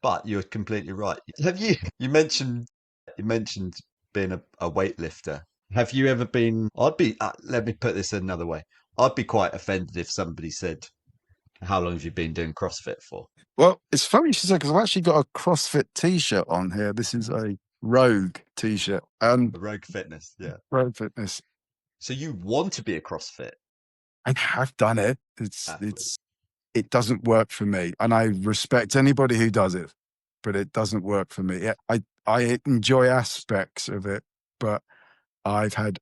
But you're completely right. Have you? You mentioned being a weightlifter. Have you ever been? I'd be. Let me put this another way. I'd be quite offended if somebody said, "How long have you been doing CrossFit for?" Well, it's funny you should say, because I've actually got a CrossFit T-shirt on here. This is a Rogue T-shirt and The Rogue Fitness, yeah. Rogue Fitness. So you want to be a CrossFit I have done it. athlete? It doesn't work for me, and I respect anybody who does it, but it doesn't work for me. I enjoy aspects of it, but I've had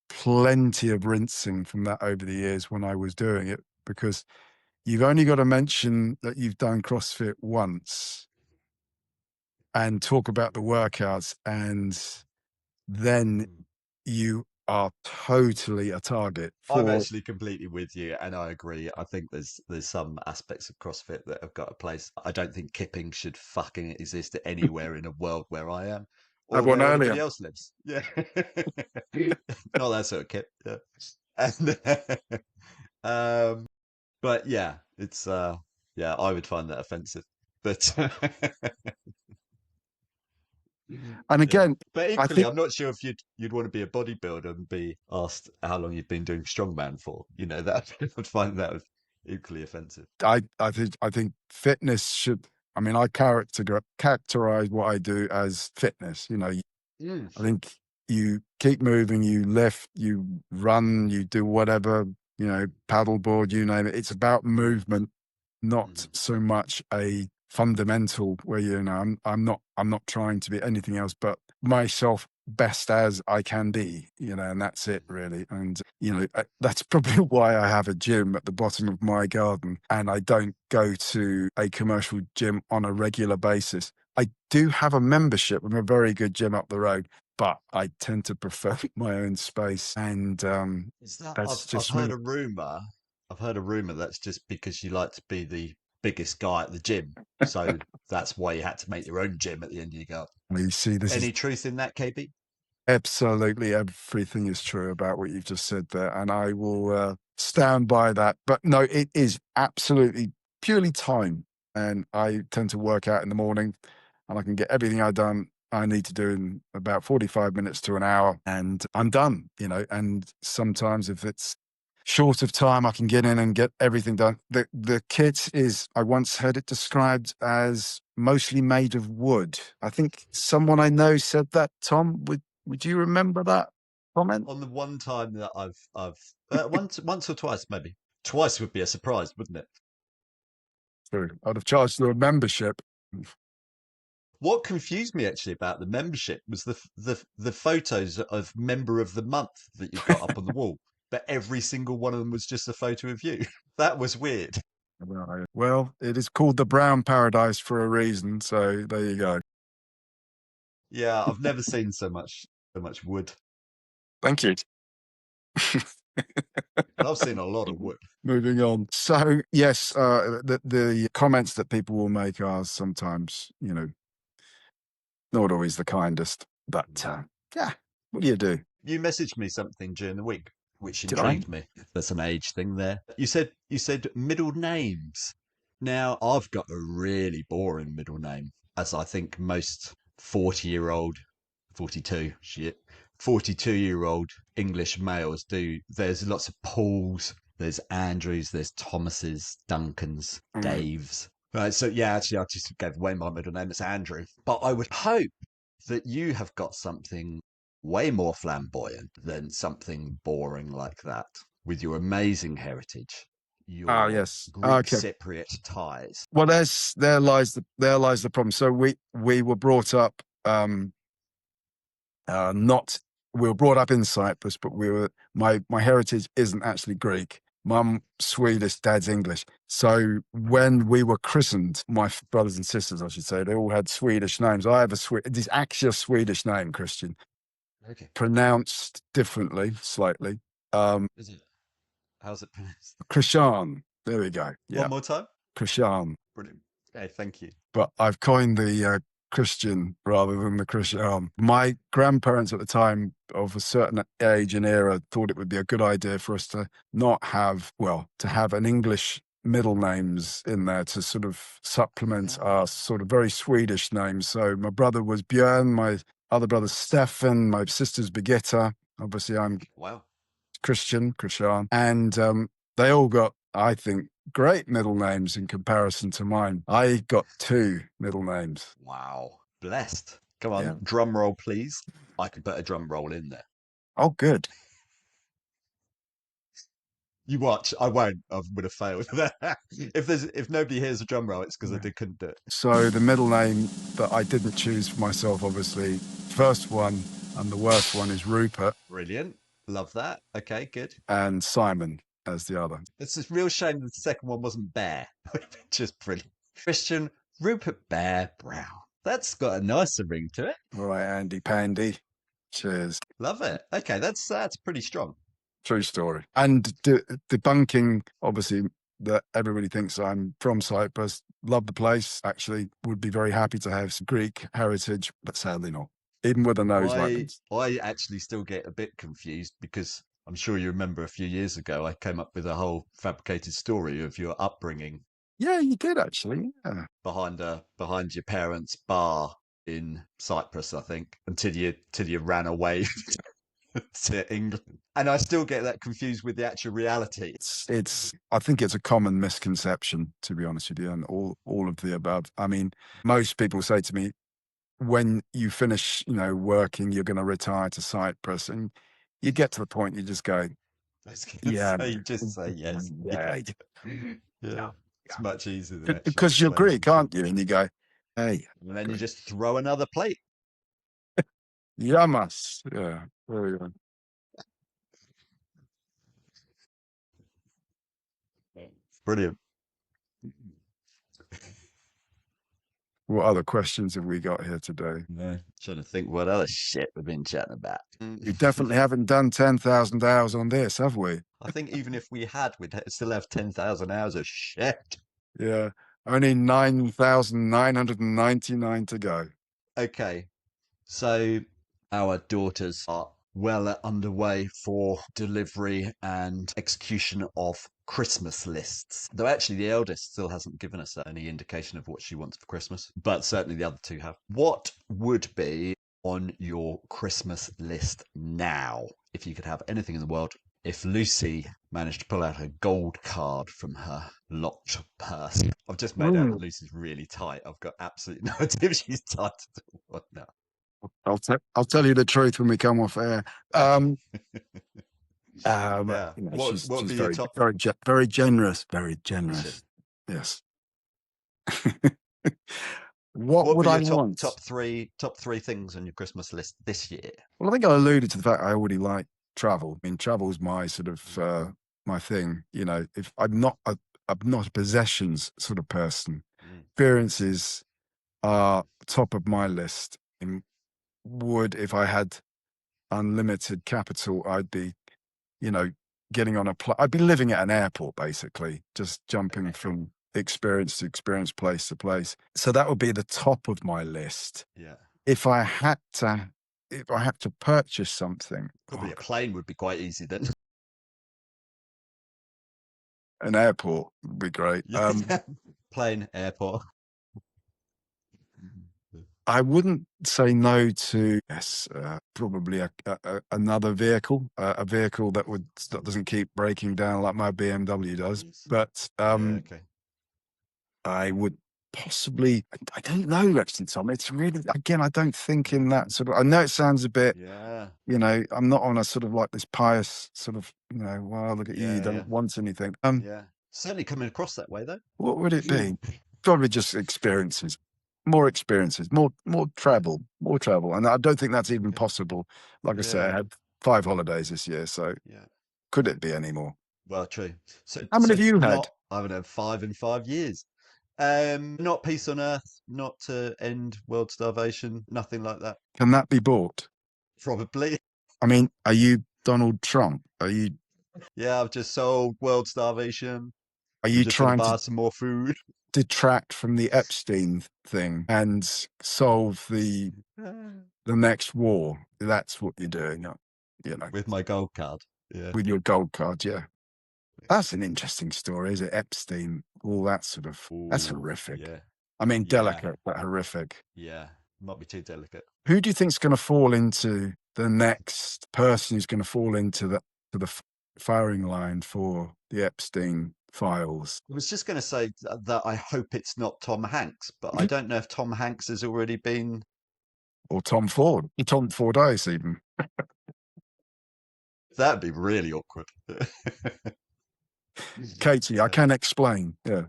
plenty of rinsing from that over the years when I was doing it, because you've only got to mention that you've done CrossFit once and talk about the workouts, and then you are totally a target I'm for. actually completely with you, and I agree. I think there's some aspects of CrossFit that have got a place. I don't think kipping should fucking exist anywhere in a world where I am I or won where earlier. anybody else lives. Yeah, not that sort of kip. Yeah, and but yeah, it's yeah, I would find that offensive, but And yeah. again, But I equally, think, I'm not sure if you'd want to be a bodybuilder and be asked how long you've been doing strongman for. You know, that I would find that equally offensive. I think fitness should. I mean, I characterize what I do as fitness. Mm. I think you keep moving, you lift, you run, you do whatever, paddleboard, you name it. It's about movement, not Mm. so much a fundamental where, I'm not trying to be anything else but myself, best as I can be, and that's it really. And, that's probably why I have a gym at the bottom of my garden and I don't go to a commercial gym on a regular basis. I do have a membership of a very good gym up the road, but I tend to prefer my own space. And Is that that's I've just heard me. a rumor. I've heard a rumor that's just because you like to be the biggest guy at the gym, so that's why you had to make your own gym at the end of your garden. You see, this is Any truth in that, KB? absolutely everything is true about what you've just said there. And I will stand by that. But no, it is absolutely purely time. And I tend to work out in the morning and I can get everything I need to do in about 45 minutes to an hour and I'm done, and sometimes if it's short of time, I can get in and get everything done. The kit is, I once heard it described as mostly made of wood. I think someone I know said that. Tom, would you remember that comment? On the one time that I've once or twice maybe. Twice would be a surprise, wouldn't it? True. I'd have charged you a membership. What confused me actually about the membership was the photos of member of the month that you've got up on the wall, but every single one of them was just a photo of you. That was weird. Well, it is called the Brown Paradise for a reason. So there you go. Yeah, I've never seen so much wood. Thank you. And I've seen a lot of wood. Moving on. So yes, the comments that people will make are sometimes, not always the kindest. But yeah, what do you do? You messaged me something during the week, which Did I? intrigued me. There's an age thing there. You said middle names. Now I've got a really boring middle name, as I think most 40-year-old, 42 shit, 42-year-old English males do. There's lots of Pauls, there's Andrews, there's Thomases, Duncans, Mm. Daves. Right, so yeah, actually, I just gave away my middle name. It's Andrew. But I would hope that you have got something way more flamboyant than something boring like that with your amazing heritage, Ah, your yes. Greek Okay. Cypriot ties. Well, there lies the problem. So we were brought up not we were brought up in Cyprus, but my heritage isn't actually Greek. Mum Swedish, dad's English. So when we were christened, my brothers and sisters, I should say, they all had Swedish names. I have it's actually a Swedish name, Christian, Okay. pronounced differently, slightly. Is it? How's it pronounced? Krishan. There we go. Yeah, One more time. Krishan. Brilliant. Okay, thank you. But I've coined the Christian rather than the Christian. My grandparents at the time of a certain age and era thought it would be a good idea for us to not have, well, to have an English middle names in there to sort of supplement our sort of very Swedish names. So my brother was Björn, my other brother's Stefan, my sister's Birgitta. Obviously, I'm Wow. Christian, and they all got, I think, great middle names in comparison to mine. I got 2 middle names. Wow. Blessed. Come on, Yeah. drum roll, please. I could put a drum roll in there. Oh, good. You watch. I won't. I would have failed. If nobody hears a drum roll, it's because I couldn't do it. So the middle name that I didn't choose for myself, obviously, first one and the worst one is Rupert, Brilliant. Love that. Okay, good. and Simon as the other. It's a real shame that the second one wasn't Bear. Just brilliant. Christian Rupert Bear Brown. That's got a nicer ring to it. All right, Andy Pandy. Cheers. Love it. Okay, that's pretty strong. True story. And debunking, obviously, that everybody thinks I'm from Cyprus. Love the place. Actually, would be very happy to have some Greek heritage, but sadly not. Even with a nose like this. I actually still get a bit confused because I'm sure you remember a few years ago I came up with a whole fabricated story of your upbringing Yeah, you did actually. Yeah. behind your parents' bar in Cyprus, I think, until you ran away to England. And I still get that confused with the actual reality. It's I think it's a common misconception, to be honest with you, and all of the above. I mean, most people say to me, when you finish, working, you're going to retire to Cyprus, and you get to the point, you just go, I was going to yeah, say, just say yes. yeah, Yeah. It's much easier than actually because you're explaining Greek, aren't you? And you go, hey, And then you just throw another plate. yamas. Yeah, very good. Brilliant. What other questions have we got here today? Yeah. Trying to think what other shit we've been chatting about. We definitely haven't done 10,000 hours on this, have we? I think even if we had, we'd still have 10,000 hours of shit. Yeah, only 9,999 to go. Okay. So our daughters are well underway for delivery and execution of Christmas lists. Though actually the eldest still hasn't given us any indication of what she wants for Christmas, but certainly the other two have. What would be on your Christmas list now if you could have anything in the world? If Lucy managed to pull out a gold card from her locked purse. I've just made out that Lucy's really tight. I've got absolutely no idea if she's tight at all. No. I'll tell you the truth when we come off air. Yeah. What would She's be your very, top? very generous, very generous. Yes. What would be I your want? top three things on your Christmas list this year? Well, I think I alluded to the fact I already like travel. I mean, travel's my sort of my thing. If I'm not a possessions sort of person. Experiences are top of my list. If I had unlimited capital, I'd be, getting on I'd be living at an airport, basically, just jumping from experience to experience, place to place. So that would be the top of my list. Yeah. If I had to purchase something, Probably a plane would be quite easy then. an airport would be great. Plane, airport. I wouldn't say no to probably another vehicle, a vehicle that doesn't keep breaking down like my BMW does. But Okay. I would possibly, I don't know actually, Tom. It's really, again, I don't think in that sort of. I know it sounds a bit, Yeah. I'm not on a sort of like this pious sort of, wow, look at you, you don't want anything. Yeah. Certainly coming across that way though. What would it be? Probably just experiences. More travel, and I don't think that's even possible. Like I say, I had 5 holidays this year, so could it be any more? Well, true. So How many have you had? I haven't had 5 in 5 years. Not peace on earth, not to end world starvation, nothing like that. Can that be bought? Probably. I mean, are you Donald Trump? Are you? Yeah, I've just solved world starvation. Are you just trying buy to some more food? Detract from the Epstein thing and solve the next war? That's what you're doing, With my gold card. Yeah. with your gold card, yeah. That's an interesting story, is it? Epstein, all that sort of, that's Ooh, horrific. yeah, I mean, yeah, delicate, but horrific. yeah. Might be too delicate. Who do you think's going to fall into the next person who's going to fall into the firing line for the Epstein files? I was just going to say that I hope it's not Tom Hanks, but I don't know if Tom Hanks has already been. Or Tom Ford? Tom Fordyce, even. That'd be really awkward. Katie, I can explain. Yeah.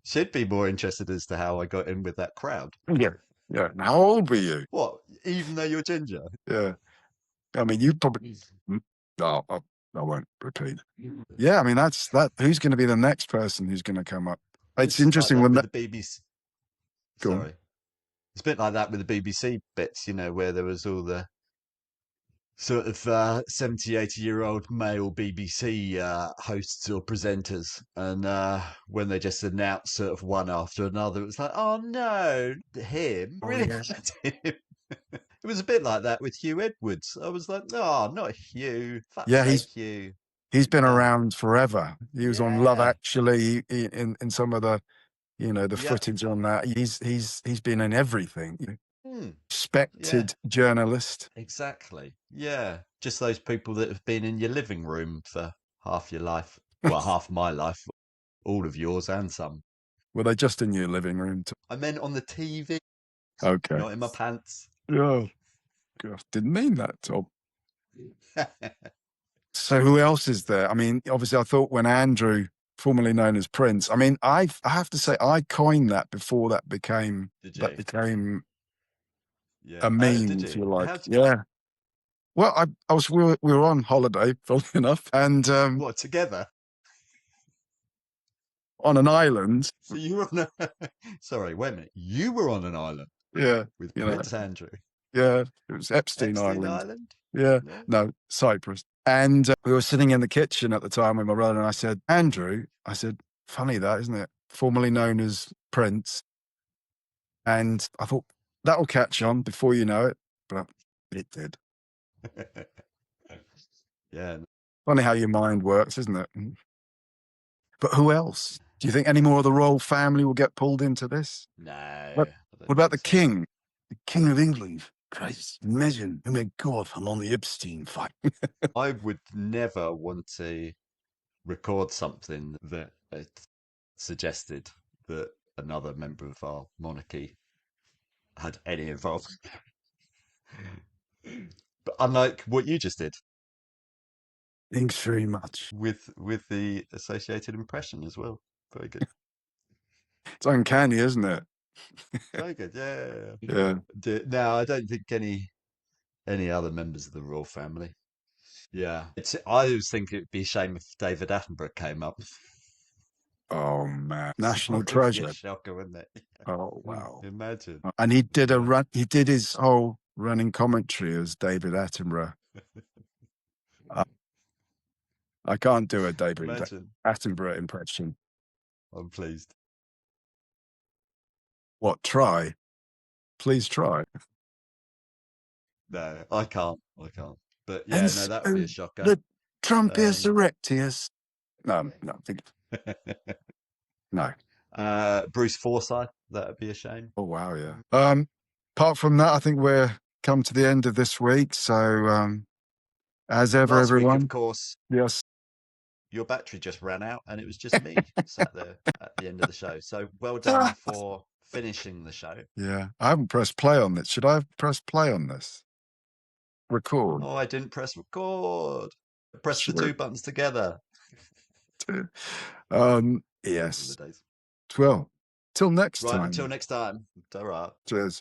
She'd be more interested as to how I got in with that crowd. Yeah. Yeah. And how old were you? What? Even though you're ginger? Yeah. I mean, you probably. No, I won't repeat. Yeah, I mean, that's that. Who's going to be the next person who's going to come up? It's It's like interesting that when with that. the BBC. Go on. Sorry. It's a bit like that with the BBC bits, where there was all the sort of 70, 80-year-old male BBC hosts or presenters. And when they just announced sort of one after another, it was like, oh no, him. Oh Really yeah. liked him. It was a bit like that with Hugh Edwards. I was like, oh, not Hugh. Fuck's Yeah, sake, Hugh. he's been Yeah. around forever. He was on Love Yeah. Actually in some of the the Yeah. footage on that. He's been in everything. Hmm. Yeah. Respected journalist. Exactly. Yeah. Just those people that have been in your living room for half your life. Well, half my life, all of yours and some. Were they just in your living room? I meant on the TV, Okay. not in my pants. Oh, God, didn't mean that, Tom. So who else is there? I mean, obviously, I thought when Andrew, formerly known as Prince, I mean, I have to say, I coined that before Did that you? became Yeah. a Did meme, if you? you like. How'd you? Yeah. Well, we were on holiday, funnily enough, and What, together? on an island. So you were on a. Sorry, wait a minute. You were on an island Yeah, with you know, Prince Andrew. yeah, it was Epstein Epstein Island. Island? Yeah, Yeah. no, Cyprus. And we were sitting in the kitchen at the time with my brother, and I said, Andrew, I said, funny that, isn't it? Formerly known as Prince. And I thought that'll catch on before you know it, but it did. Yeah. Funny how your mind works, isn't it? But who else? Do you think any more of the royal family will get pulled into this? No, What, I what don't about think the so. king? The King of England? Christ, imagine, oh my God, I'm on the Epstein file. I would never want to record something that it suggested that another member of our monarchy had any involvement. But unlike what you just did Thanks very much. with the associated impression as well. Very good. It's uncanny, isn't it? Very good. Yeah. Yeah. Now, I don't think any other members of the royal family. Yeah. I always think it would be a shame if David Attenborough came up. Oh man, national That would be a treasure. shocker, wouldn't it? Oh wow. Imagine. And he did a Yeah. run. He did his whole running commentary as David Attenborough. I can't do a David Imagine. Attenborough impression. I'm pleased. What? Try, please try. No, I can't. I can't. But And yeah, no, so that would be a shocker. the Trumpius Um, erectius. No, no, no. Bruce Forsyth, that would be a shame. Oh wow, yeah. Apart from that, I think we're come to the end of this week. So, as ever, Last week, of everyone. course, Yes. your battery just ran out and it was just me sat there at the end of the show. So well done for finishing the show. Yeah, I haven't pressed play on this. Should I have pressed play on this? Record. Oh, I didn't press record. Press the two Should. buttons together. Those were the Yes. days. Well, till next Right, until time. next time. Ta-ra. Cheers.